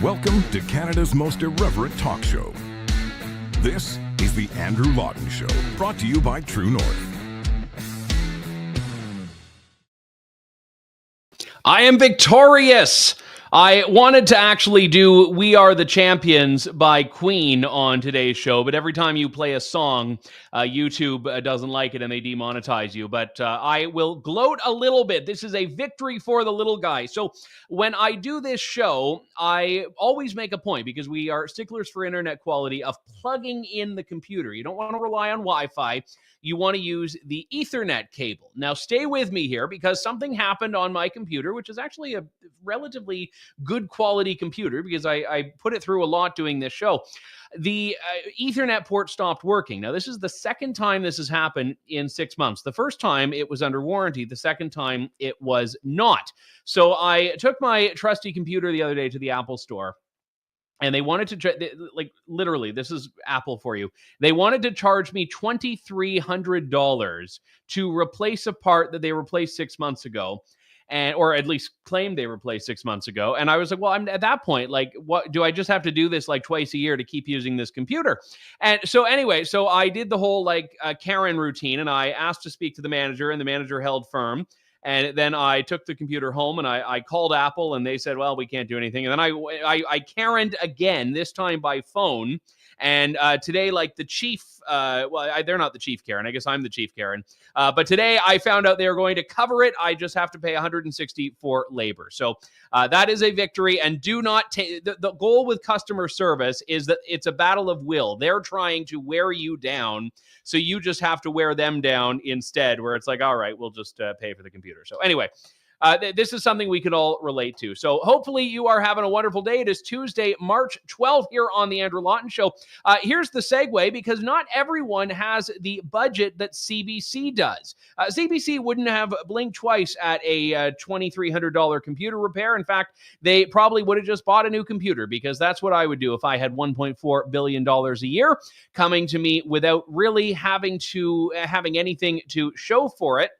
Welcome to Canada's most irreverent talk show. This is the Andrew Lawton Show, brought to you by True North. I am victorious. I wanted to actually do We Are the Champions by Queen on today's show, but every time you play a song, YouTube doesn't like it and they demonetize you. But I will gloat a little bit. This is a victory for the little guy. So when I do this show, I always make a point, because we are sticklers for internet quality, of plugging in the computer. You don't want to rely on Wi-Fi. You want to use the Ethernet cable. Now, stay with me here, because something happened on my computer, which is actually a relatively good quality computer, because I put it through a lot doing this show. The Ethernet port stopped working. Now, this is the second time this has happened in 6 months. The first time it was under warranty. The second time it was not. So I took my trusty computer the other day to the Apple store. And they wanted to, like, literally, this is Apple for you. They wanted to charge me $2,300 to replace a part that they replaced 6 months ago, or at least claimed they replaced 6 months ago. And I was like, well, I'm at that point, like, what do I just have to do this like twice a year to keep using this computer? And so anyway, so I did the whole Karen routine, and I asked to speak to the manager, and the manager held firm. And then I took the computer home, and I called Apple, and they said, well, we can't do anything. And then I Karen'd again, this time by phone. And today, like, the chief, they're not the chief Karen. I guess I'm the chief Karen. But today I found out they are going to cover it. I just have to pay $160 for labor. So that is a victory. And do not take the goal with customer service is that it's a battle of will. They're trying to wear you down, so you just have to wear them down instead, where it's like, all right, we'll just pay for the computer. So anyway, this is something we could all relate to. So hopefully you are having a wonderful day. It is Tuesday, March 12th here on the Andrew Lawton Show. Here's the segue, because not everyone has the budget that CBC does. CBC wouldn't have blinked twice at a $2,300 computer repair. In fact, they probably would have just bought a new computer, because that's what I would do if I had $1.4 billion a year coming to me without really having anything to show for it.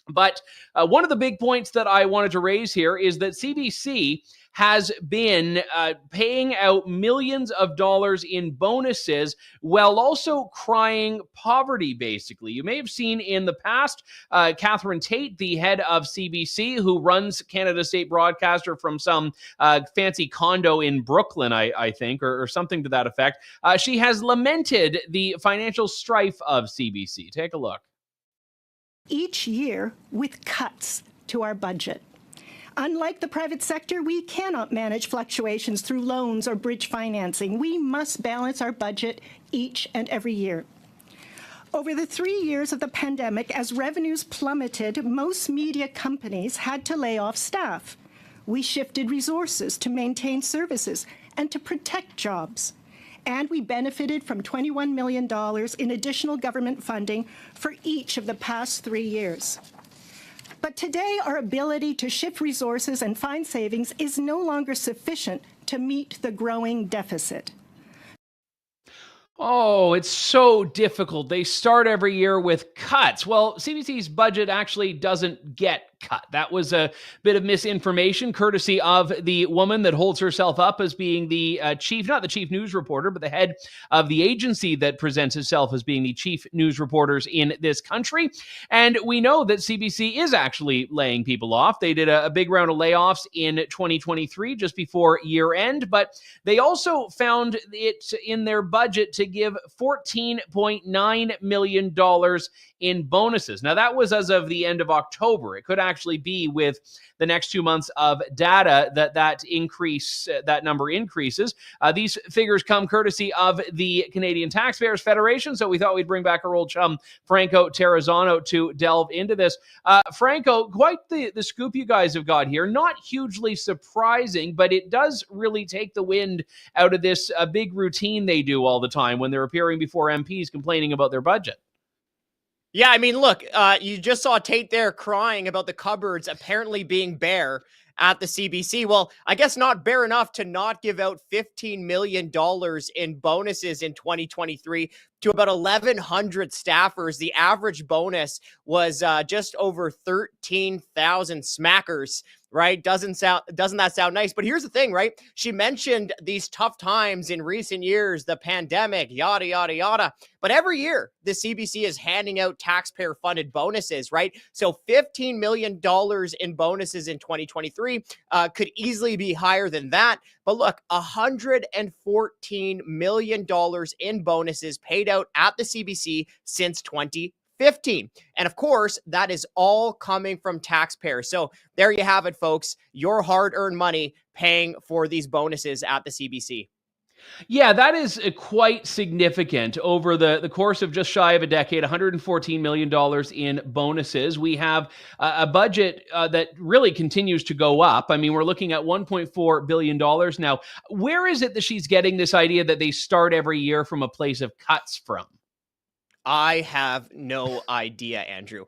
But one of the big points that I wanted to raise here is that CBC has been paying out millions of dollars in bonuses while also crying poverty, basically. You may have seen in the past, Catherine Tate, the head of CBC, who runs Canada State Broadcaster from some fancy condo in Brooklyn, I think, or something to that effect. She has lamented the financial strife of CBC. Take a look. Each year with cuts to our budget. Unlike the private sector, we cannot manage fluctuations through loans or bridge financing. We must balance our budget each and every year. Over the 3 years of the pandemic, as revenues plummeted, most media companies had to lay off staff. We shifted resources to maintain services and to protect jobs. And we benefited from $21 million in additional government funding for each of the past 3 years. But today, our ability to shift resources and find savings is no longer sufficient to meet the growing deficit. Oh, it's so difficult. They start every year with cuts. Well, CBC's budget actually doesn't get cut. That was a bit of misinformation, courtesy of the woman that holds herself up as being the chief, not the chief news reporter, but the head of the agency that presents itself as being the chief news reporters in this country. And we know that CBC is actually laying people off. They did a big round of layoffs in 2023, just before year end, but they also found it in their budget to give $14.9 million in bonuses. Now, that was as of the end of October. It could actually be with the next 2 months of data that number increases. These figures come courtesy of the Canadian Taxpayers Federation, so we thought we'd bring back our old chum, Franco Terrazzano, to delve into this. Franco, quite the scoop you guys have got here. Not hugely surprising, but it does really take the wind out of this big routine they do all the time when they're appearing before MPs complaining about their budget. Yeah, I mean, look, you just saw Tate there crying about the cupboards apparently being bare at the CBC. Well, I guess not bare enough to not give out $15 million in bonuses in 2023. to about 1,100 staffers. The average bonus was just over 13,000 smackers, right? Doesn't that sound nice? But here's the thing, right? She mentioned these tough times in recent years, the pandemic, yada, yada, yada. But every year, the CBC is handing out taxpayer-funded bonuses, right? So $15 million in bonuses in 2023 could easily be higher than that. But look, $114 million in bonuses paid out at the CBC since 2015. And of course, that is all coming from taxpayers. So there you have it, folks. Your hard-earned money paying for these bonuses at the CBC. Yeah, that is quite significant. Over the course of just shy of a decade, $114 million in bonuses. We have a budget that really continues to go up. I mean, we're looking at $1.4 billion now. Where is it that she's getting this idea that they start every year from a place of cuts from? I have no idea, Andrew.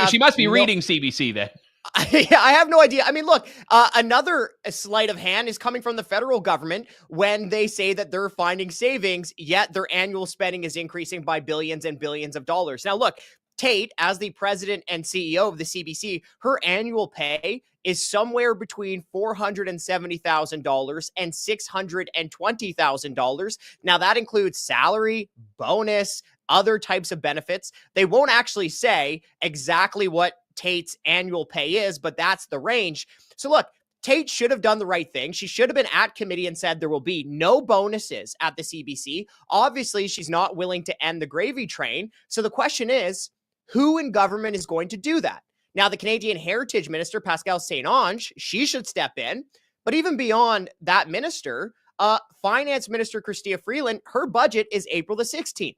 She must be reading CBC then. I have no idea. I mean, look, another sleight of hand is coming from the federal government when they say that they're finding savings, yet their annual spending is increasing by billions and billions of dollars. Now, look, Tate, as the president and CEO of the CBC, her annual pay is somewhere between $470,000 and $620,000. Now, that includes salary, bonus, other types of benefits. They won't actually say exactly what Tate's annual pay is, but that's the range. So look, Tate should have done the right thing. She should have been at committee and said there will be no bonuses at the CBC. Obviously, she's not willing to end the gravy train. So the question is, who in government is going to do that? Now, the Canadian Heritage Minister, Pascale St-Onge, she should step in. But even beyond that minister, Finance Minister Chrystia Freeland, her budget is April the 16th.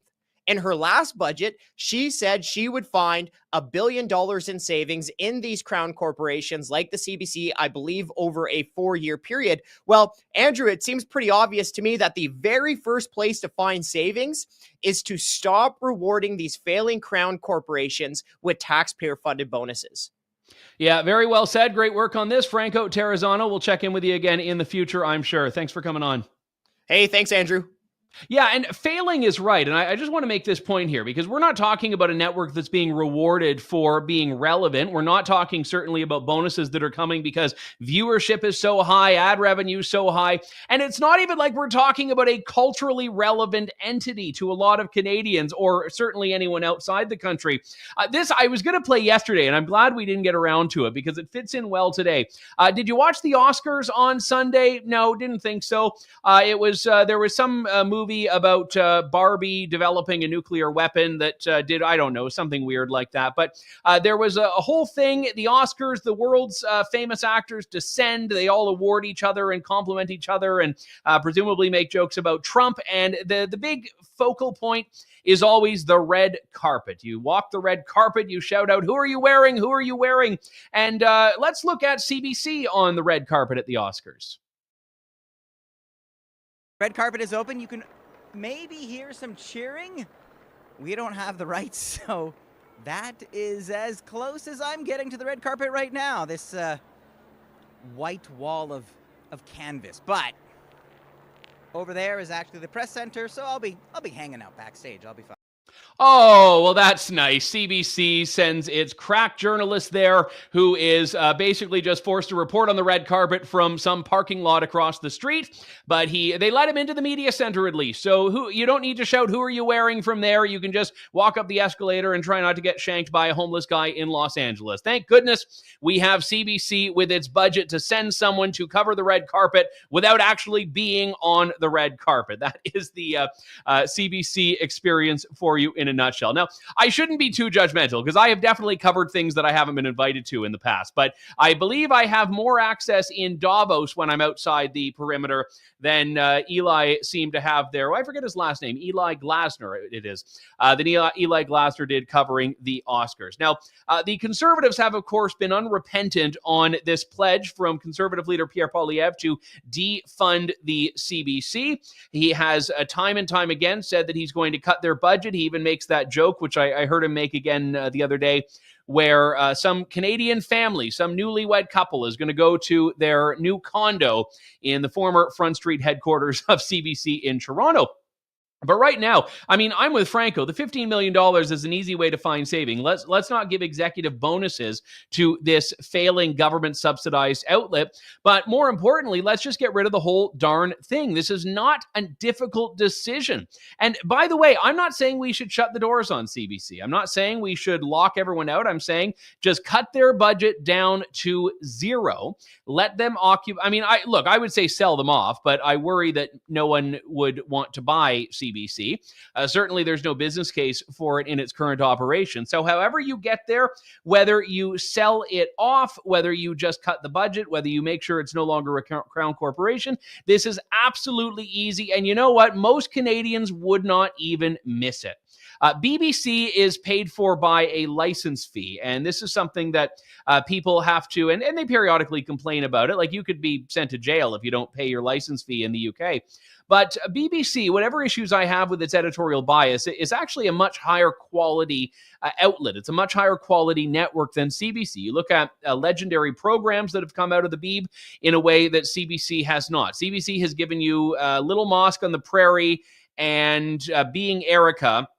In her last budget, she said she would find $1 billion in savings in these crown corporations like the CBC, I believe, over a 4-year period. Well, Andrew, it seems pretty obvious to me that the very first place to find savings is to stop rewarding these failing crown corporations with taxpayer-funded bonuses. Yeah, very well said. Great work on this, Franco Terrazzano. We'll check in with you again in the future, I'm sure. Thanks for coming on. Hey, thanks, Andrew. Yeah, and failing is right. And I just want to make this point here because we're not talking about a network that's being rewarded for being relevant. We're not talking certainly about bonuses that are coming because viewership is so high, ad revenue so high. And it's not even like we're talking about a culturally relevant entity to a lot of Canadians or certainly anyone outside the country. This I was going to play yesterday, and I'm glad we didn't get around to it because it fits in well today. Did you watch the Oscars on Sunday? No, didn't think so. There was some movie about Barbie developing a nuclear weapon that did, I don't know, something weird like that. But there was a whole thing, the Oscars, the world's famous actors descend. They all award each other and compliment each other and presumably make jokes about Trump. And the big focal point is always the red carpet. You walk the red carpet, you shout out, "Who are you wearing? Who are you wearing?" And let's look at CBC on the red carpet at the Oscars. Red carpet is open. You can maybe hear some cheering. We don't have the rights, so that is as close as I'm getting to the red carpet right now. This white wall of canvas. But over there is actually the press center, so I'll be hanging out backstage. I'll be fine. Oh, well, that's nice. CBC sends its crack journalist there who is basically just forced to report on the red carpet from some parking lot across the street. But they let him into the media center at least. So you don't need to shout, "Who are you wearing?" from there. You can just walk up the escalator and try not to get shanked by a homeless guy in Los Angeles. Thank goodness we have CBC with its budget to send someone to cover the red carpet without actually being on the red carpet. That is the CBC experience for you in a nutshell. Now, I shouldn't be too judgmental because I have definitely covered things that I haven't been invited to in the past, but I believe I have more access in Davos when I'm outside the perimeter than Eli seemed to have there. I forget his last name. Eli Glasner, it is. Than Eli Glasner did covering the Oscars. Now, the Conservatives have, of course, been unrepentant on this pledge from Conservative leader Pierre Poilievre to defund the CBC. He has time and time again said that he's going to cut their budget. He even makes that joke, which I heard him make again the other day, where some Canadian family, some newlywed couple is going to go to their new condo in the former Front Street headquarters of CBC in Toronto. But right now, I mean, I'm with Franco. The $15 million is an easy way to find saving. Let's not give executive bonuses to this failing government subsidized outlet. But more importantly, let's just get rid of the whole darn thing. This is not a difficult decision. And by the way, I'm not saying we should shut the doors on CBC. I'm not saying we should lock everyone out. I'm saying just cut their budget down to zero. Let them occupy. I mean, I would say sell them off, but I worry that no one would want to buy CBC. Certainly, there's no business case for it in its current operation. So however you get there, whether you sell it off, whether you just cut the budget, whether you make sure it's no longer a crown corporation, this is absolutely easy. And you know what? Most Canadians would not even miss it. BBC is paid for by a license fee, and this is something that people have to, and they periodically complain about it. Like, you could be sent to jail if you don't pay your license fee in the UK. But BBC, whatever issues I have with its editorial bias, is actually a much higher quality outlet. It's a much higher quality network than CBC. You look at legendary programs that have come out of the Beeb in a way that CBC has not. CBC has given you Little Mosque on the Prairie and Being Erica,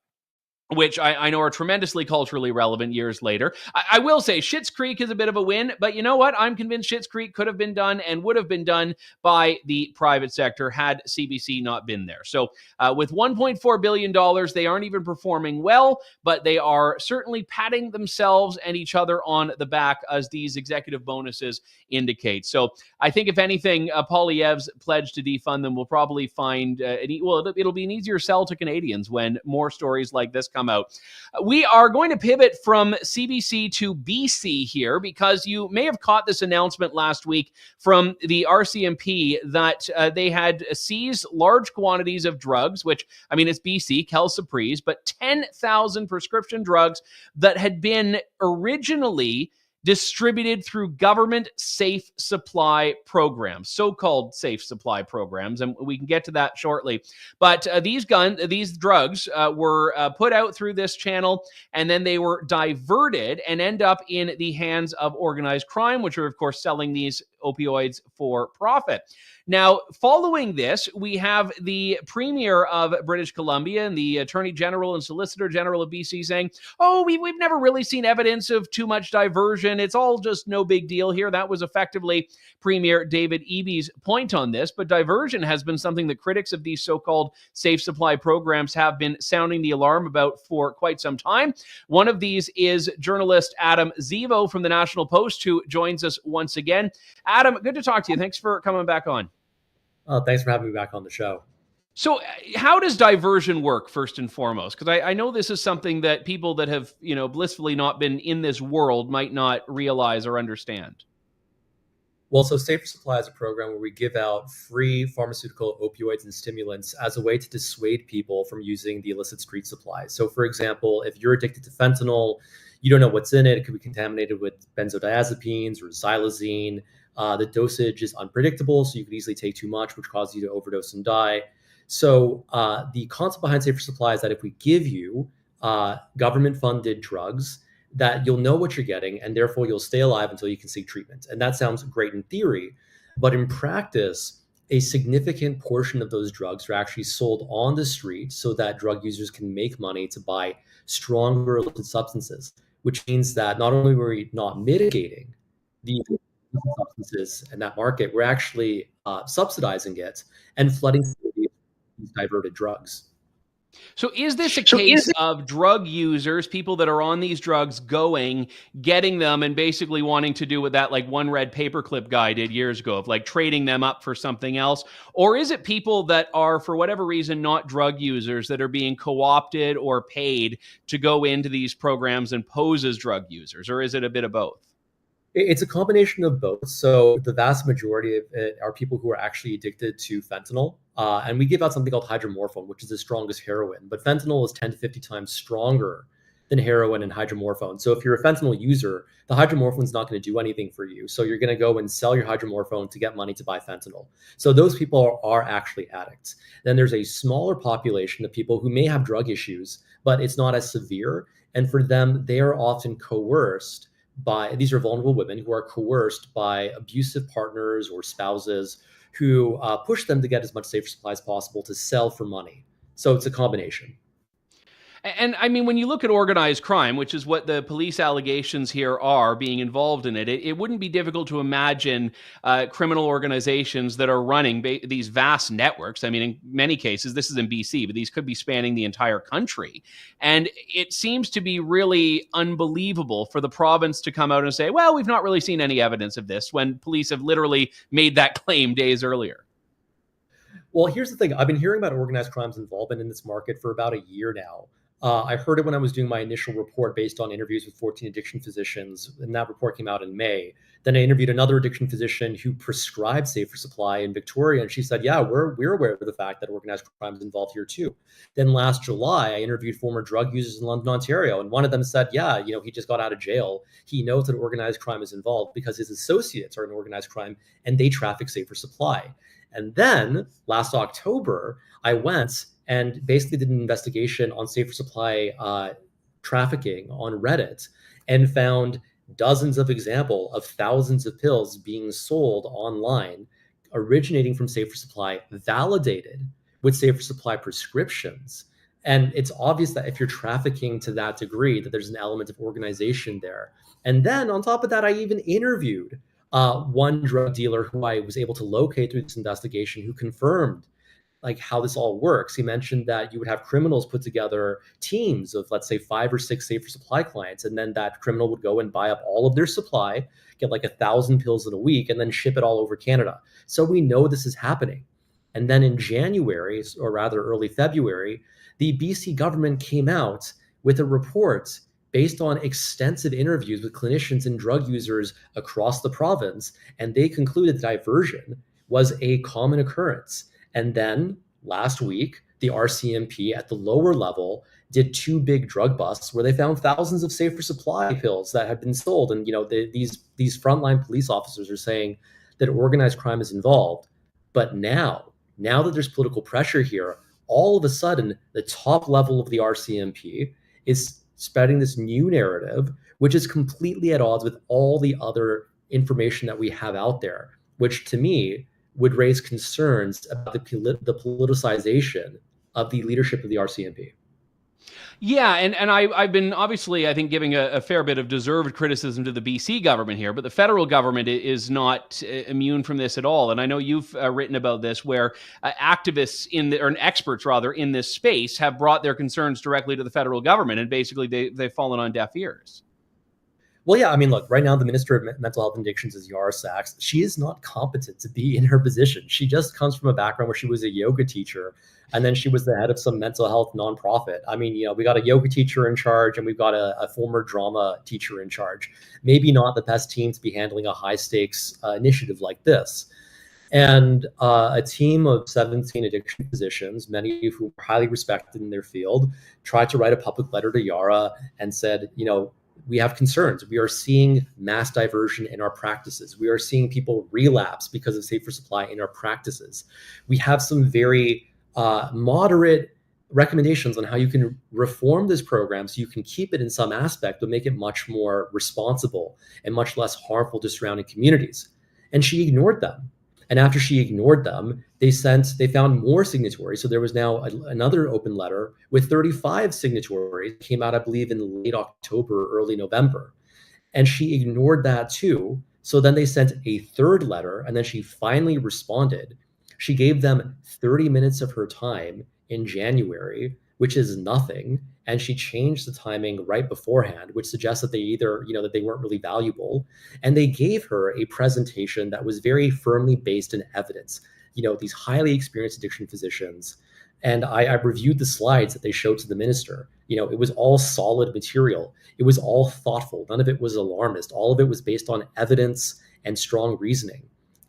which I know are tremendously culturally relevant years later. I will say Schitt's Creek is a bit of a win, but you know what? I'm convinced Schitt's Creek could have been done and would have been done by the private sector had CBC not been there. So with $1.4 billion, they aren't even performing well, but they are certainly patting themselves and each other on the back, as these executive bonuses indicate. So I think, if anything, Poilievre's pledge to defund them will probably find, it'll be an easier sell to Canadians when more stories like this come out. We are going to pivot from CBC to BC here, because you may have caught this announcement last week from the RCMP that they had seized large quantities of drugs, which, I mean, it's BC, Kel-Surprise, but 10,000 prescription drugs that had been originally distributed through government safe supply programs, so-called safe supply programs, and we can get to that shortly. But these drugs were put out through this channel, and then they were diverted and end up in the hands of organized crime, which are, of course, selling these opioids for profit. Now, following this, we have the Premier of British Columbia and the Attorney General and Solicitor General of BC saying, oh, we've never really seen evidence of too much diversion. It's all just no big deal here. That was effectively Premier David Eby's point on this. But diversion has been something that critics of these so-called safe supply programs have been sounding the alarm about for quite some time. One of these is journalist Adam Zivo from the National Post, who joins us once again. Adam, good to talk to you. Thanks for coming back on. Thanks for having me back on the show. So how does diversion work, first and foremost? Because I know this is something that people that have, blissfully not been in this world might not realize or understand. Well, so Safer Supply is a program where we give out free pharmaceutical opioids and stimulants as a way to dissuade people from using the illicit street supply. So, for example, if you're addicted to fentanyl, you don't know what's in it. It could be contaminated with benzodiazepines or xylazine. The dosage is unpredictable, so you could easily take too much, which causes you to overdose and die. So the concept behind Safer Supply is that if we give you government-funded drugs, that you'll know what you're getting, and therefore you'll stay alive until you can seek treatment. And that sounds great in theory, but in practice, a significant portion of those drugs are actually sold on the street so that drug users can make money to buy stronger illicit substances, which means that not only are we not mitigating the substances in that market, we're actually subsidizing it and flooding these diverted drugs. So is this a case of drug users, people that are on these drugs getting them and basically wanting to do what that like One Red Paperclip guy did years ago, of like trading them up for something else? Or is it people that are, for whatever reason, not drug users that are being co-opted or paid to go into these programs and pose as drug users? Or is it a bit of both? It's a combination of both. So the vast majority of it are people who are actually addicted to fentanyl. And we give out something called hydromorphone, which is the strongest heroin. But fentanyl is 10 to 50 times stronger than heroin and hydromorphone. So if you're a fentanyl user, the hydromorphone is not going to do anything for you. So you're going to go and sell your hydromorphone to get money to buy fentanyl. So those people are actually addicts. Then there's a smaller population of people who may have drug issues, but it's not as severe. And for them, they are often coerced by, these are vulnerable women who are coerced by abusive partners or spouses who push them to get as much Safer Supply as possible to sell for money. So it's a combination. And I mean, when you look at organized crime, which is what the police allegations here are, being involved in it, it wouldn't be difficult to imagine criminal organizations that are running these vast networks. I mean, in many cases, this is in BC, but these could be spanning the entire country. And it seems to be really unbelievable for the province to come out and say, well, we've not really seen any evidence of this, when police have literally made that claim days earlier. Well, here's the thing. I've been hearing about organized crime's involvement in this market for about a year now. I heard it when I was doing my initial report based on interviews with 14 addiction physicians, and that report came out in May. Then I interviewed another addiction physician who prescribed Safer Supply in Victoria, and she said, yeah, we're aware of the fact that organized crime is involved here too. Then last July, I interviewed former drug users in London, Ontario, and one of them said, yeah, he just got out of jail. He knows that organized crime is involved because his associates are in organized crime and they traffic Safer Supply. And then last October, I went and basically did an investigation on Safer Supply trafficking on Reddit and found dozens of examples of thousands of pills being sold online, originating from Safer Supply, validated with Safer Supply prescriptions. And it's obvious that if you're trafficking to that degree, that there's an element of organization there. And then on top of that, I even interviewed one drug dealer who I was able to locate through this investigation, who confirmed how this all works. He mentioned that you would have criminals put together teams of, let's say, 5 or 6 Safer Supply clients, and then that criminal would go and buy up all of their supply, get 1,000 pills in a week, and then ship it all over Canada. So we know this is happening. And then in January, or rather early February, the BC government came out with a report based on extensive interviews with clinicians and drug users across the province, and they concluded that diversion was a common occurrence. And then last week, the RCMP at the lower level did 2 big drug busts where they found thousands of Safer Supply pills that had been sold. And these frontline police officers are saying that organized crime is involved. But now that there's political pressure here, all of a sudden, the top level of the RCMP is spreading this new narrative, which is completely at odds with all the other information that we have out there, which to me would raise concerns about the politicization of the leadership of the RCMP. Yeah, and I've been obviously, I think, giving a fair bit of deserved criticism to the BC government here, but the federal government is not immune from this at all. And I know you've written about this, where activists or experts rather in this space have brought their concerns directly to the federal government, and basically they've fallen on deaf ears. Well, yeah, I mean, look, right now the Minister of Mental Health and Addictions is Yara Sachs. She is not competent to be in her position. She just comes from a background where she was a yoga teacher, and then she was the head of some mental health nonprofit. I mean, we got a yoga teacher in charge, and we've got a former drama teacher in charge. Maybe not the best team to be handling a high-stakes initiative like this. And a team of 17 addiction physicians, many of whom are highly respected in their field, tried to write a public letter to Yara and said, we have concerns. We are seeing mass diversion in our practices. We are seeing people relapse because of Safer Supply in our practices. We have some very moderate recommendations on how you can reform this program so you can keep it in some aspect, but make it much more responsible and much less harmful to surrounding communities. And she ignored them. And after she ignored them, they found more signatories. So there was now another open letter with 35 signatories. It came out, I believe, in late October, early November. And she ignored that too. So then they sent a third letter, and then she finally responded. She gave them 30 minutes of her time in January, which is nothing. And she changed the timing right beforehand, which suggests that they either, that they weren't really valuable. And they gave her a presentation that was very firmly based in evidence. These highly experienced addiction physicians. And I reviewed the slides that they showed to the minister. It was all solid material. It was all thoughtful. None of it was alarmist. All of it was based on evidence and strong reasoning.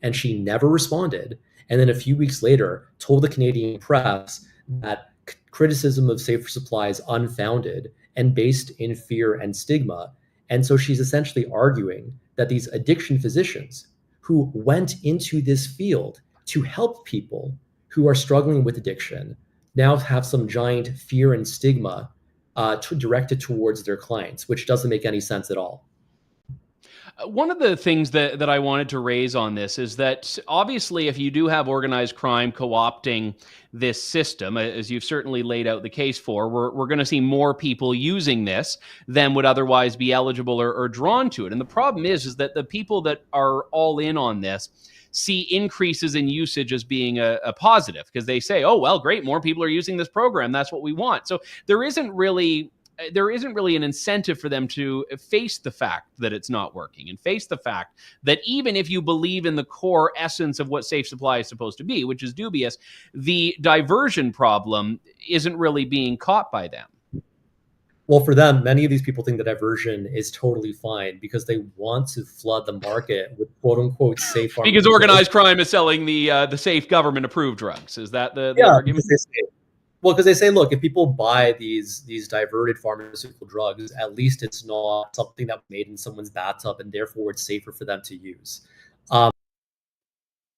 And she never responded. And then a few weeks later, told the Canadian press that criticism of Safer Supply is unfounded and based in fear and stigma. And so she's essentially arguing that these addiction physicians who went into this field to help people who are struggling with addiction now have some giant fear and stigma directed towards their clients, which doesn't make any sense at all. One of the things that I wanted to raise on this is that obviously, if you do have organized crime co-opting this system, as you've certainly laid out the case for, we're going to see more people using this than would otherwise be eligible or drawn to it. And the problem is that the people that are all in on this see increases in usage as being a positive, because they say, oh, well, great, more people are using this program. That's what we want. So there isn't really an incentive for them to face the fact that it's not working, and face the fact that even if you believe in the core essence of what safe supply is supposed to be, which is dubious, the diversion problem isn't really being caught by them. Well, for them, many of these people think that diversion is totally fine because they want to flood the market with quote unquote safe. Because organized crime is selling the safe government approved drugs. Is that the argument? Because they say, look, if people buy these diverted pharmaceutical drugs, at least it's not something that was made in someone's bathtub, and therefore it's safer for them to use. The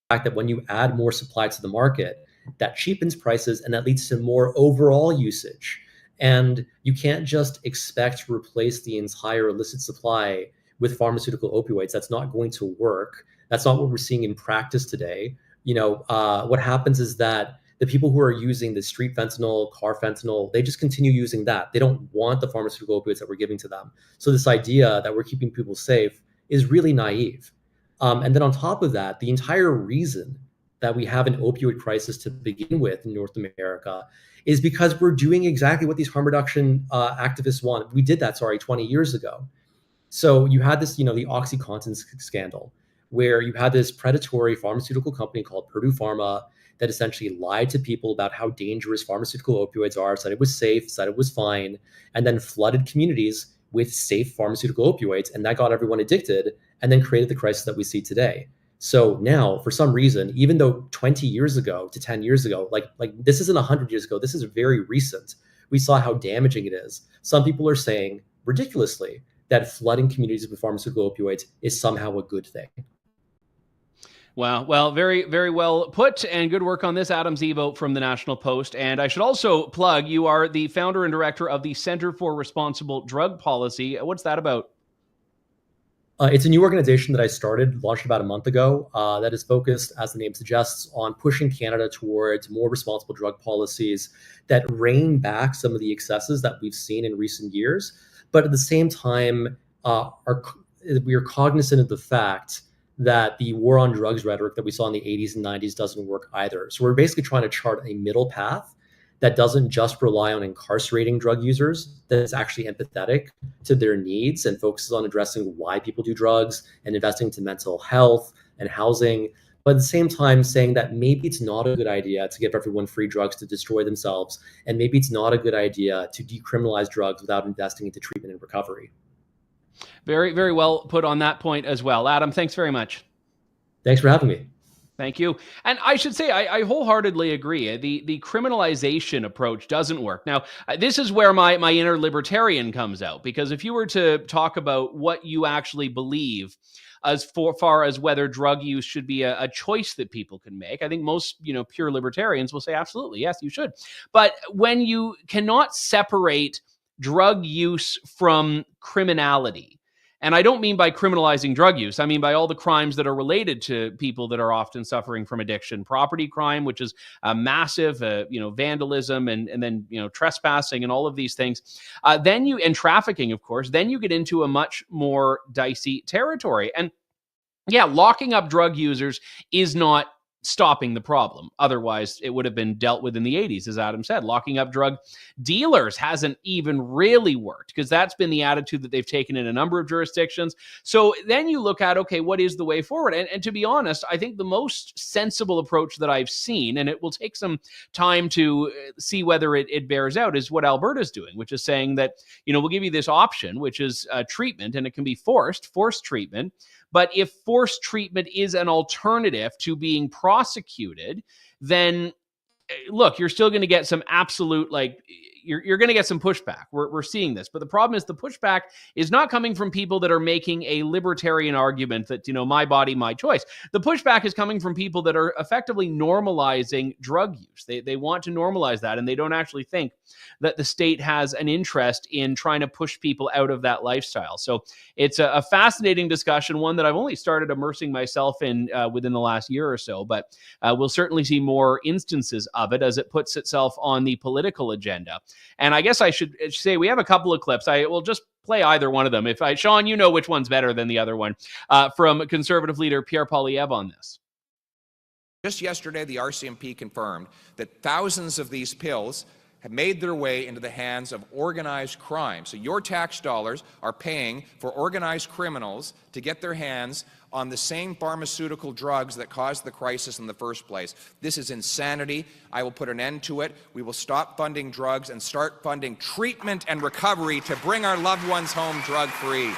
fact that when you add more supply to the market, that cheapens prices, and that leads to more overall usage. And you can't just expect to replace the entire illicit supply with pharmaceutical opioids. That's not going to work. That's not what we're seeing in practice today. What happens is that the people who are using the street fentanyl, car fentanyl, they just continue using that. They don't want the pharmaceutical opioids that we're giving to them. So this idea that we're keeping people safe is really naive. And then on top of that, the entire reason that we have an opioid crisis to begin with in North America is because we're doing exactly what these harm reduction activists want. We did that, 20 years ago. So you had this, the OxyContin scandal, where you had this predatory pharmaceutical company called Purdue Pharma that essentially lied to people about how dangerous pharmaceutical opioids are, said it was safe, said it was fine, and then flooded communities with safe pharmaceutical opioids. And that got everyone addicted and then created the crisis that we see today. So now, for some reason, even though 20 years ago to 10 years ago, like this isn't 100 years ago, this is very recent, we saw how damaging it is. Some people are saying, ridiculously, that flooding communities with pharmaceutical opioids is somehow a good thing. Wow. Well, very, very well put, and good work on this, Adam Zebo from the National Post. And I should also plug, you are the founder and director of the Center for Responsible Drug Policy. What's that about? It's a new organization that I launched about a month ago, that is focused, as the name suggests, on pushing Canada towards more responsible drug policies that rein back some of the excesses that we've seen in recent years. But at the same time, we are cognizant of the fact that the war on drugs rhetoric that we saw in the 80s and 90s doesn't work either. So we're basically trying to chart a middle path that doesn't just rely on incarcerating drug users, that is actually empathetic to their needs and focuses on addressing why people do drugs and investing into mental health and housing. But at the same time, saying that maybe it's not a good idea to give everyone free drugs to destroy themselves, and maybe it's not a good idea to decriminalize drugs without investing into treatment and recovery. Very, very well put on that point as well. Adam, thanks very much. Thanks for having me. Thank you. And I should say, I wholeheartedly agree. The criminalization approach doesn't work. Now, this is where my inner libertarian comes out, because if you were to talk about what you actually believe as far as whether drug use should be a choice that people can make, I think most, pure libertarians will say, absolutely, yes, you should. But when you cannot separate drug use from criminality, and I don't mean by criminalizing drug use, I mean by all the crimes that are related to people that are often suffering from addiction, property crime, which is massive, vandalism, and then, trespassing and all of these things. And trafficking, of course, then you get into a much more dicey territory. And yeah, locking up drug users is not stopping the problem. Otherwise, it would have been dealt with in the 80s, as Adam said. Locking up drug dealers hasn't even really worked, because that's been the attitude that they've taken in a number of jurisdictions. So then you look at, okay, what is the way forward? And to be honest, I think the most sensible approach that I've seen, and it will take some time to see whether it bears out, is what Alberta's doing, which is saying that, we'll give you this option, which is treatment, and it can be forced treatment. But if forced treatment is an alternative to being prosecuted, then look, you're still going to get some absolute you're going to get some pushback. We're seeing this, but the problem is the pushback is not coming from people that are making a libertarian argument that, my body, my choice. The pushback is coming from people that are effectively normalizing drug use. They want to normalize that, and they don't actually think that the state has an interest in trying to push people out of that lifestyle. So it's a fascinating discussion, one that I've only started immersing myself in within the last year or so, but we'll certainly see more instances of it as it puts itself on the political agenda. And I guess I should say we have a couple of clips. I will just play either one of them. Sean, you know which one's better than the other one, from Conservative leader Pierre Poilievre on this. Just yesterday, the RCMP confirmed that thousands of these pills have made their way into the hands of organized crime. So your tax dollars are paying for organized criminals to get their hands on the same pharmaceutical drugs that caused the crisis in the first place. This is insanity. I will put an end to it. We will stop funding drugs and start funding treatment and recovery to bring our loved ones home drug-free.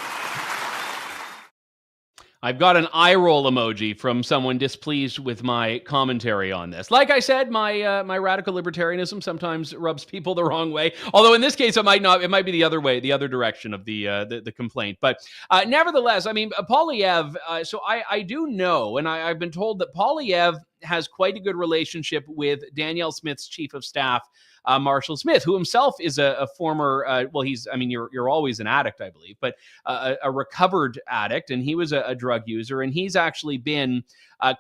I've got an eye roll emoji from someone displeased with my commentary on this. Like I said, my radical libertarianism sometimes rubs people the wrong way. Although in this case, it might not. It might be the other way, the other direction of the complaint. But nevertheless, I mean, Poilievre. So I do know, and I've been told that Poilievre has quite a good relationship with Danielle Smith's chief of staff, Marshall Smith, who himself is a former, you're always an addict, I believe, but a recovered addict, and he was a drug user, and he's actually been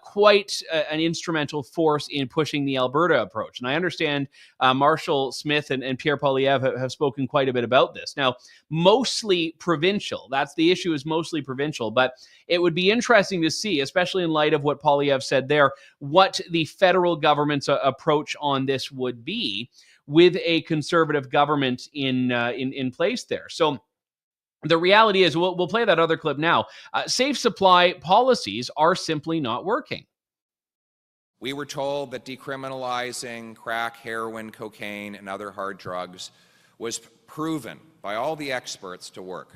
quite an instrumental force in pushing the Alberta approach. And I understand Marshall Smith and Pierre Poilievre have spoken quite a bit about this. Now, mostly provincial. That's the issue, is mostly provincial, but it would be interesting to see, especially in light of what Poilievre said there, what the federal government's approach on this would be with a conservative government in place there. So the reality is, we'll play that other clip now. Safe supply policies are simply not working. We were told that decriminalizing crack, heroin, cocaine, and other hard drugs was proven by all the experts to work.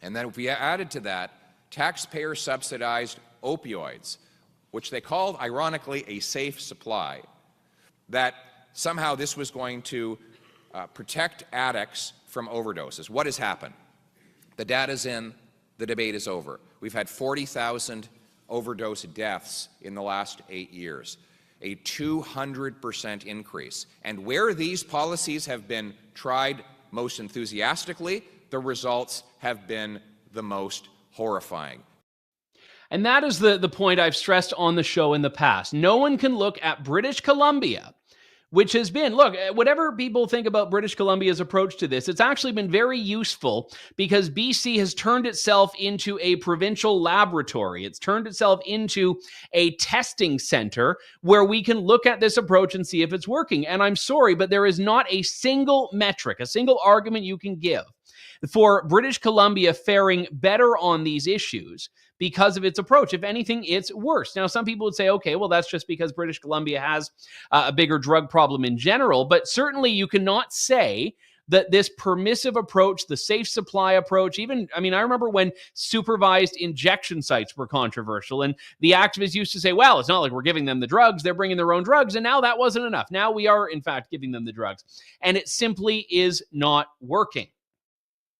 And then if we added to that taxpayer-subsidized opioids, which they called, ironically, a safe supply, that somehow this was going to protect addicts from overdoses. What has happened? The data's in, the debate is over. We've had 40,000 overdose deaths in the last 8 years, a 200% increase. And where these policies have been tried most enthusiastically, the results have been the most horrifying. And that is the point I've stressed on the show in the past. No one can look at British Columbia, which has been, look, whatever people think about British Columbia's approach to this, it's actually been very useful because BC has turned itself into a provincial laboratory. It's turned itself into a testing center where we can look at this approach and see if it's working. And I'm sorry, but there is not a single metric, a single argument you can give for British Columbia faring better on these issues because of its approach. If anything, it's worse. Now, some people would say, okay, well, that's just because British Columbia has a bigger drug problem in general, but certainly you cannot say that this permissive approach, the safe supply approach, I remember when supervised injection sites were controversial, and the activists used to say, well, it's not like we're giving them the drugs, they're bringing their own drugs, and now that wasn't enough. Now we are, in fact, giving them the drugs, and it simply is not working.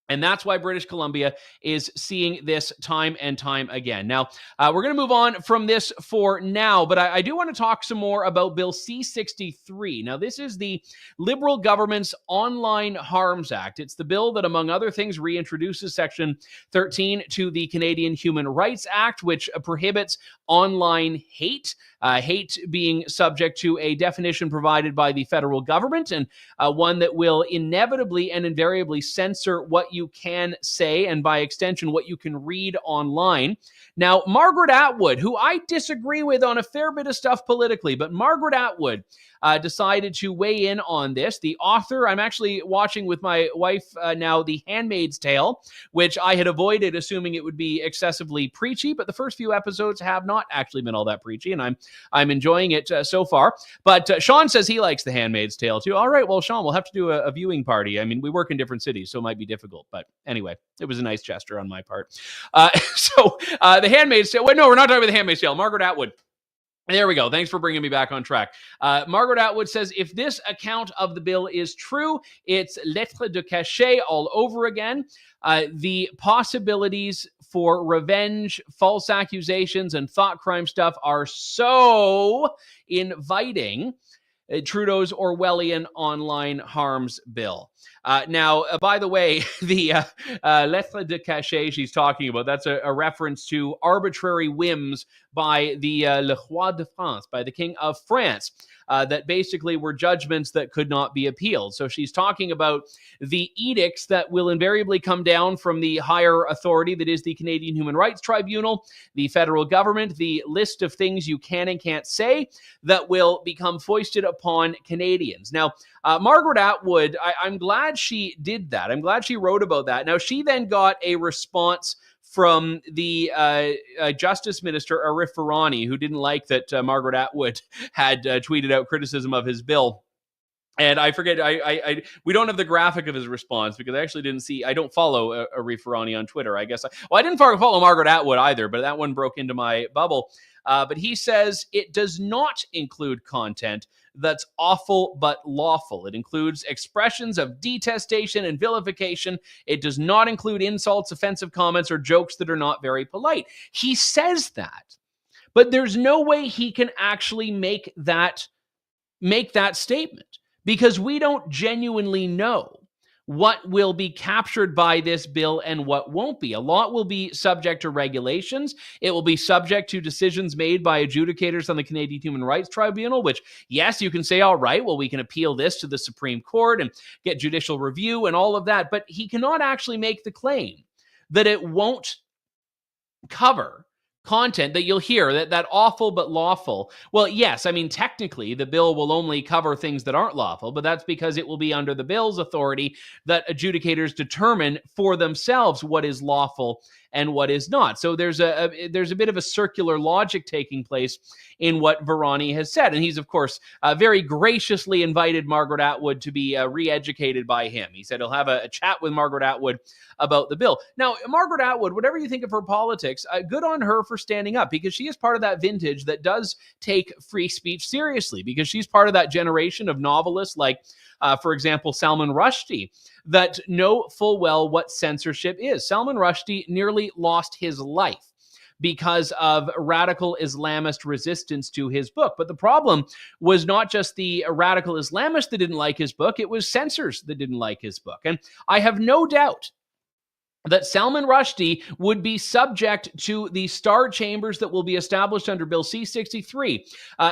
And that's why British Columbia is seeing this time and time again. Now, we're going to move on from this for now, but I do want to talk some more about Bill C-63. Now, this is the Liberal government's Online Harms Act. It's the bill that, among other things, reintroduces Section 13 to the Canadian Human Rights Act, which prohibits online hate, hate being subject to a definition provided by the federal government, and one that will inevitably and invariably censor what you can say, and by extension, what you can read online. Now, Margaret Atwood, who I disagree with on a fair bit of stuff politically, but Margaret Atwood decided to weigh in on this. The author, I'm actually watching with my wife now, The Handmaid's Tale, which I had avoided assuming it would be excessively preachy, but the first few episodes have not actually been all that preachy, and I'm enjoying it so far. But Sean says he likes The Handmaid's Tale too. All right, well, Sean, we'll have to do a viewing party. I mean, we work in different cities, so it might be difficult. But anyway, it was a nice gesture on my part. The Handmaid's Tale. Wait, no, we're not talking about The Handmaid's Tale. Margaret Atwood. There we go. Thanks for bringing me back on track. Margaret Atwood says, if this account of the bill is true, it's lettre de cachet all over again. The possibilities for revenge, false accusations, and thought crime stuff are so inviting. Trudeau's Orwellian online harms bill. Now, by the way, the lettre de cachet she's talking about, that's a reference to arbitrary whims by the Le Roi de France, by the King of France, that basically were judgments that could not be appealed. So she's talking about the edicts that will invariably come down from the higher authority that is the Canadian Human Rights Tribunal, the federal government, the list of things you can and can't say that will become foisted upon Canadians. Now, Margaret Atwood, I'm glad she did that. I'm glad she wrote about that. Now, she then got a response from the Justice Minister, Arif Virani, who didn't like that Margaret Atwood had tweeted out criticism of his bill. And I forget, we don't have the graphic of his response because I actually didn't see, I don't follow Arif Virani on Twitter, I guess. I didn't follow Margaret Atwood either, but that one broke into my bubble. But he says it does not include content that's awful but lawful. It includes expressions of detestation and vilification. It does not include insults, offensive comments, or jokes that are not very polite. He says that, but there's no way he can actually make that statement because we don't genuinely know what will be captured by this bill and what won't be. A lot will be subject to regulations. It will be subject to decisions made by adjudicators on the Canadian Human Rights Tribunal, which, yes, you can say, all right, well, we can appeal this to the Supreme Court and get judicial review and all of that, but he cannot actually make the claim that it won't cover content that you'll hear that awful but lawful. Well, yes, I mean, technically the bill will only cover things that aren't lawful, but that's because it will be under the bill's authority that adjudicators determine for themselves what is lawful and what is not. So there's a bit of a circular logic taking place in what Virani has said. And he's, of course, very graciously invited Margaret Atwood to be re-educated by him. He said he'll have a chat with Margaret Atwood about the bill. Now, Margaret Atwood, whatever you think of her politics, good on her for standing up because she is part of that vintage that does take free speech seriously because she's part of that generation of novelists like, for example, Salman Rushdie, that know full well what censorship is. Salman Rushdie nearly lost his life because of radical Islamist resistance to his book. But the problem was not just the radical Islamists that didn't like his book, it was censors that didn't like his book. And I have no doubt that Salman Rushdie would be subject to the star chambers that will be established under Bill C-63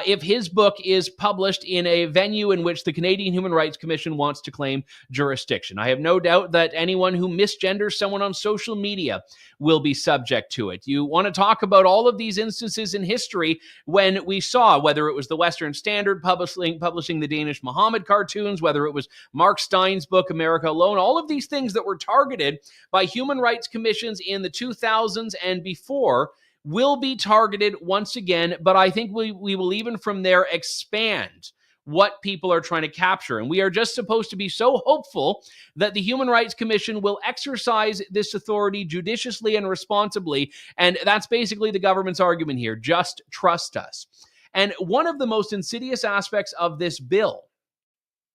if his book is published in a venue in which the Canadian Human Rights Commission wants to claim jurisdiction. I have no doubt that anyone who misgenders someone on social media will be subject to it. You want to talk about all of these instances in history when we saw whether it was the Western Standard publishing the Danish Muhammad cartoons, whether it was Mark Stein's book, America Alone, all of these things that were targeted by human rights commissions in the 2000s and before will be targeted once again, but I think we will even from there expand what people are trying to capture. And we are just supposed to be so hopeful that the Human Rights Commission will exercise this authority judiciously and responsibly. And that's basically the government's argument here. Just trust us. And one of the most insidious aspects of this bill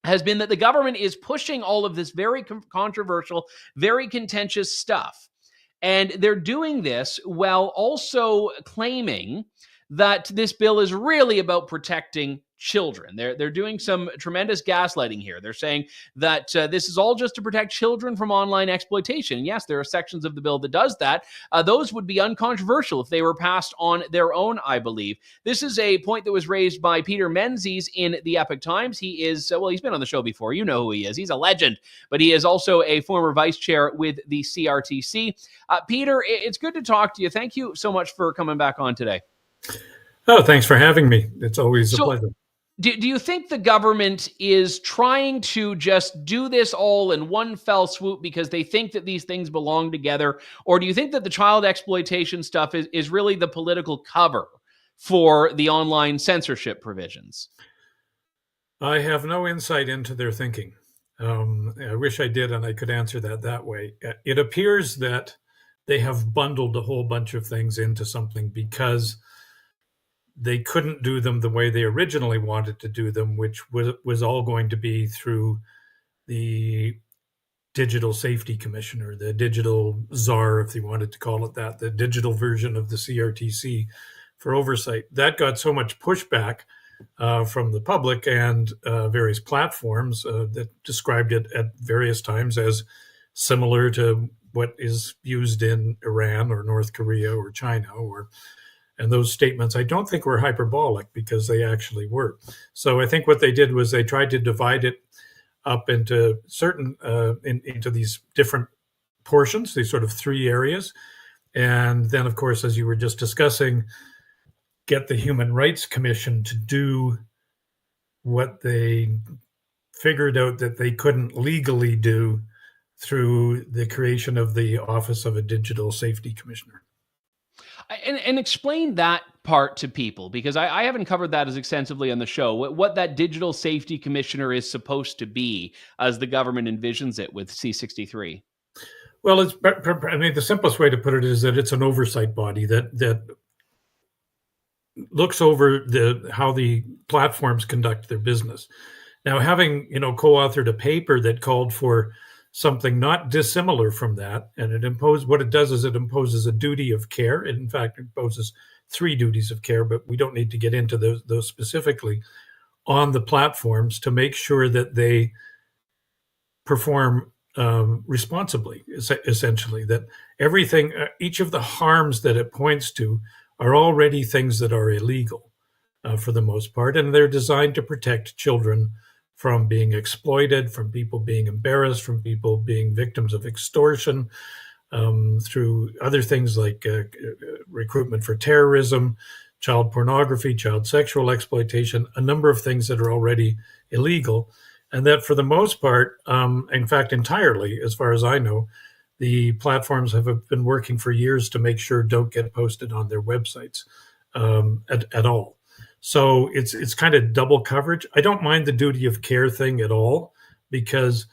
has been that the government is pushing all of this very controversial, very contentious stuff. And they're doing this while also claiming that this bill is really about protecting children. They're doing some tremendous gaslighting here. They're saying that this is all just to protect children from online exploitation. Yes, there are sections of the bill that does that. Those would be uncontroversial if they were passed on their own, I believe. This is a point that was raised by Peter Menzies in the Epoch Times. He is, he's been on the show before. You know who he is. He's a legend, but he is also a former vice chair with the CRTC. Peter, it's good to talk to you. Thank you so much for coming back on today. Oh, thanks for having me. It's always a pleasure. Do you think the government is trying to just do this all in one fell swoop because they think that these things belong together? Or do you think that the child exploitation stuff is really the political cover for the online censorship provisions? I have no insight into their thinking. I wish I did, and I could answer that way. It appears that they have bundled a whole bunch of things into something because they couldn't do them the way they originally wanted to do them, which was all going to be through the Digital Safety Commissioner, the digital czar, if you wanted to call it that, the digital version of the CRTC for oversight. That got so much pushback from the public and various platforms that described it at various times as similar to what is used in Iran or North Korea or China, and those statements I don't think were hyperbolic, because they actually were. So I think what they did was they tried to divide it up into certain into these different portions, these sort of three areas, and then, of course, as you were just discussing, get the Human Rights Commission to do what they figured out that they couldn't legally do through the creation of the Office of a Digital Safety Commissioner. And explain that part to people, because I haven't covered that as extensively on the show. What that Digital Safety Commissioner is supposed to be as the government envisions it with C63. Well, the simplest way to put it is that it's an oversight body that looks over how the platforms conduct their business. Now, having co-authored a paper that called for something not dissimilar from that, and it imposes a duty of care. It, in fact, imposes 3 duties of care, but we don't need to get into those specifically, on the platforms to make sure that they perform responsibly, essentially, that everything, each of the harms that it points to are already things that are illegal for the most part, and they're designed to protect children from being exploited, from people being embarrassed, from people being victims of extortion, through other things like recruitment for terrorism, child pornography, child sexual exploitation, a number of things that are already illegal. And that for the most part, in fact, entirely, as far as I know, the platforms have been working for years to make sure don't get posted on their websites at all. So it's kind of double coverage. I don't mind the duty of care thing at all, because,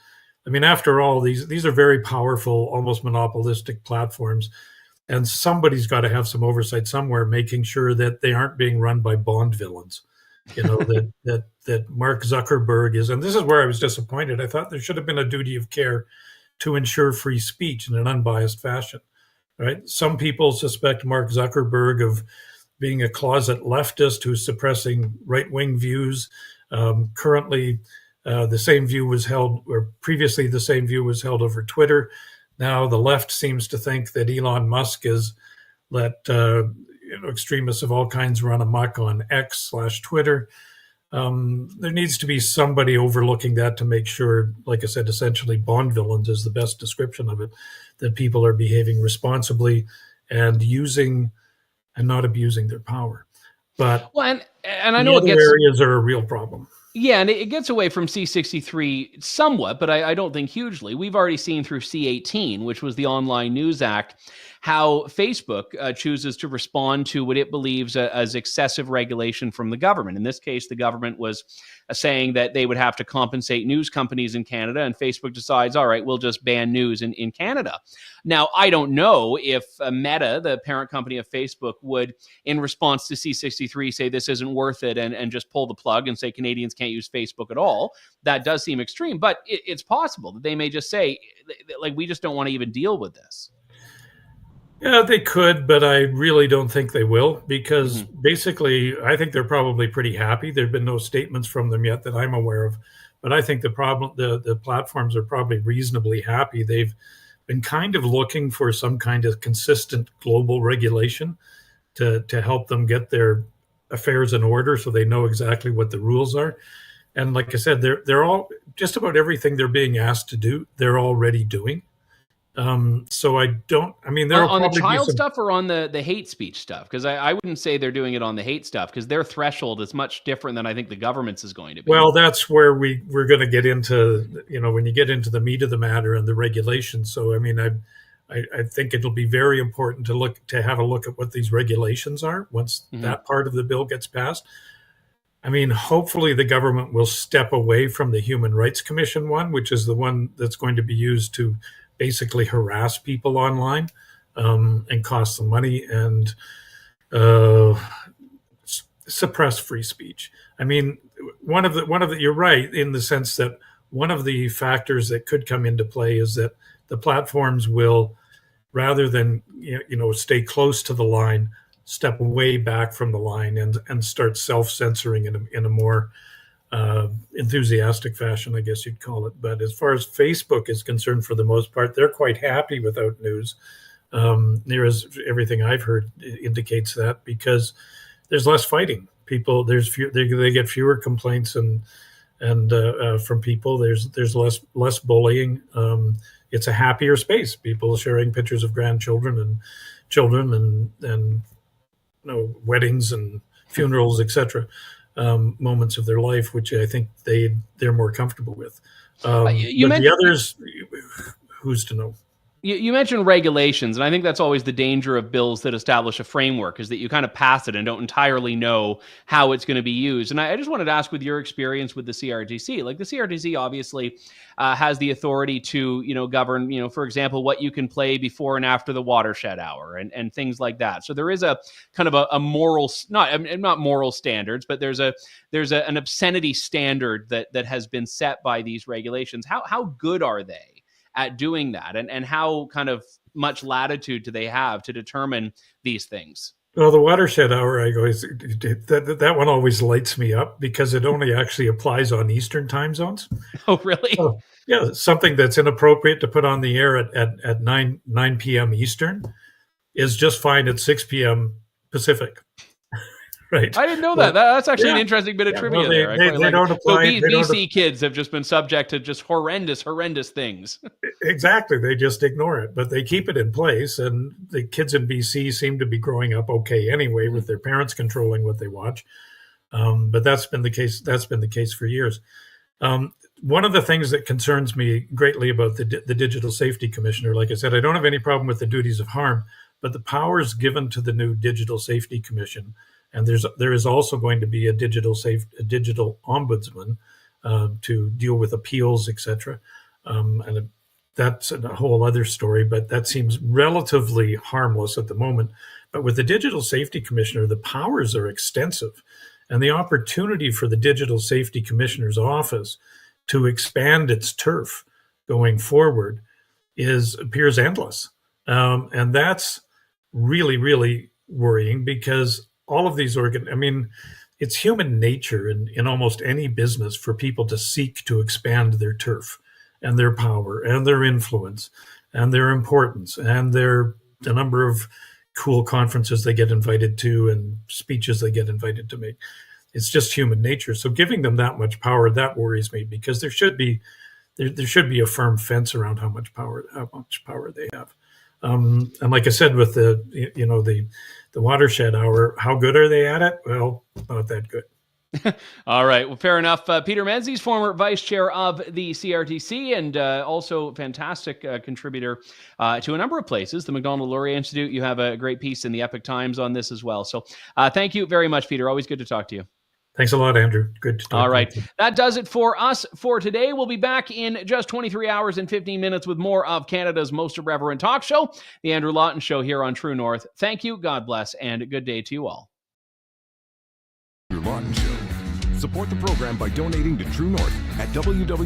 after all, these are very powerful, almost monopolistic platforms, and somebody's got to have some oversight somewhere, making sure that they aren't being run by Bond villains. That Mark Zuckerberg is, and this is where I was disappointed. I thought there should have been a duty of care to ensure free speech in an unbiased fashion. Right? Some people suspect Mark Zuckerberg of being a closet leftist who's suppressing right-wing views. Currently, the same view was held, or previously the same view was held over Twitter. Now the left seems to think that Elon Musk has let extremists of all kinds run amok on X/Twitter. There needs to be somebody overlooking that to make sure, like I said, essentially Bond villains is the best description of it, that people are behaving responsibly and using and not abusing their power. But and I know other areas are a real problem. Yeah, and it gets away from C63 somewhat, but I don't think hugely. We've already seen through C18, which was the Online News Act, how Facebook chooses to respond to what it believes as excessive regulation from the government. In this case, the government was saying that they would have to compensate news companies in Canada, and Facebook decides, all right, we'll just ban news in Canada. Now, I don't know if Meta, the parent company of Facebook, would, in response to C63, say this isn't worth it and just pull the plug and say Canadians can't use Facebook at all. That does seem extreme, but it's possible that they may just say, like, we just don't want to even deal with this. Yeah, they could, but I really don't think they will, because basically I think they're probably pretty happy. There have been no statements from them yet that I'm aware of, but I think the platforms are probably reasonably happy. They've been kind of looking for some kind of consistent global regulation to help them get their affairs in order so they know exactly what the rules are. And like I said, they're all, just about everything they're being asked to do, they're already doing. So I don't, there on the child stuff or on the hate speech stuff? Because I wouldn't say they're doing it on the hate stuff, because their threshold is much different than I think the government's is going to be. Well, that's where we're going to get into, when you get into the meat of the matter and the regulations. So, I think it'll be very important to have a look at what these regulations are once that part of the bill gets passed. Hopefully the government will step away from the Human Rights Commission one, which is the one that's going to be used to basically harass people online and cost them money and suppress free speech. I mean, one of the you're right in the sense that one of the factors that could come into play is that the platforms will, rather than stay close to the line, step way back from the line and start self-censoring in a more enthusiastic fashion, I guess you'd call it. But as far as Facebook is concerned, for the most part, they're quite happy without news. Near as everything I've heard indicates that, because there's less fighting. People, they get fewer complaints and from people. There's less bullying. It's a happier space. People sharing pictures of grandchildren and children and weddings and funerals, etc. Moments of their life, which I think they're more comfortable with. You but the others, who's to know? You mentioned regulations, and I think that's always the danger of bills that establish a framework, is that you kind of pass it and don't entirely know how it's going to be used. And I just wanted to ask, with your experience with the CRTC, like the CRTC obviously has the authority to, govern, for example, what you can play before and after the watershed hour and things like that. So there is a kind of a moral, not moral standards, but there's an obscenity standard that has been set by these regulations. How good are they at doing that, and how kind of much latitude do they have to determine these things? Well, the watershed hour, that one always lights me up, because it only actually applies on Eastern time zones. Oh, really? So, yeah, something that's inappropriate to put on the air at 9 p.m. Eastern is just fine at 6 p.m. Pacific. Right. I didn't know that. That's actually an interesting bit of trivia there. They don't apply. BC kids have just been subject to just horrendous things. Exactly. They just ignore it, but they keep it in place. And the kids in BC seem to be growing up okay anyway, with their parents controlling what they watch. But that's been the case. That's been the case for years. One of the things that concerns me greatly about the Digital Safety Commissioner, like I said, I don't have any problem with the duties of harm, but the powers given to the new Digital Safety Commission. And there is also going to be a digital ombudsman to deal with appeals, etc. And that's a whole other story, but that seems relatively harmless at the moment. But with the Digital Safety Commissioner, the powers are extensive, and the opportunity for the Digital Safety Commissioner's office to expand its turf going forward appears endless. And that's really, really worrying, because all of these it's human nature in almost any business for people to seek to expand their turf and their power and their influence and their importance and the number of cool conferences they get invited to and speeches they get invited to make. It's just human nature. So giving them that much power, that worries me, because there should be a firm fence around how much power they have. And like I said, with the watershed hour, how good are they at it? Well, not that good. All right. Well, fair enough. Peter Menzies, former vice chair of the CRTC, and also fantastic contributor to a number of places. The Macdonald-Laurier Institute. You have a great piece in the Epoch Times on this as well. So thank you very much, Peter. Always good to talk to you. Thanks a lot, Andrew. Good to talk. All right. That does it for us for today. We'll be back in just 23 hours and 15 minutes with more of Canada's most irreverent talk show, The Andrew Lawton Show, here on True North. Thank you, God bless, and a good day to you all. Andrew Lawton Show. Support the program by donating to True North at www.tnc.news.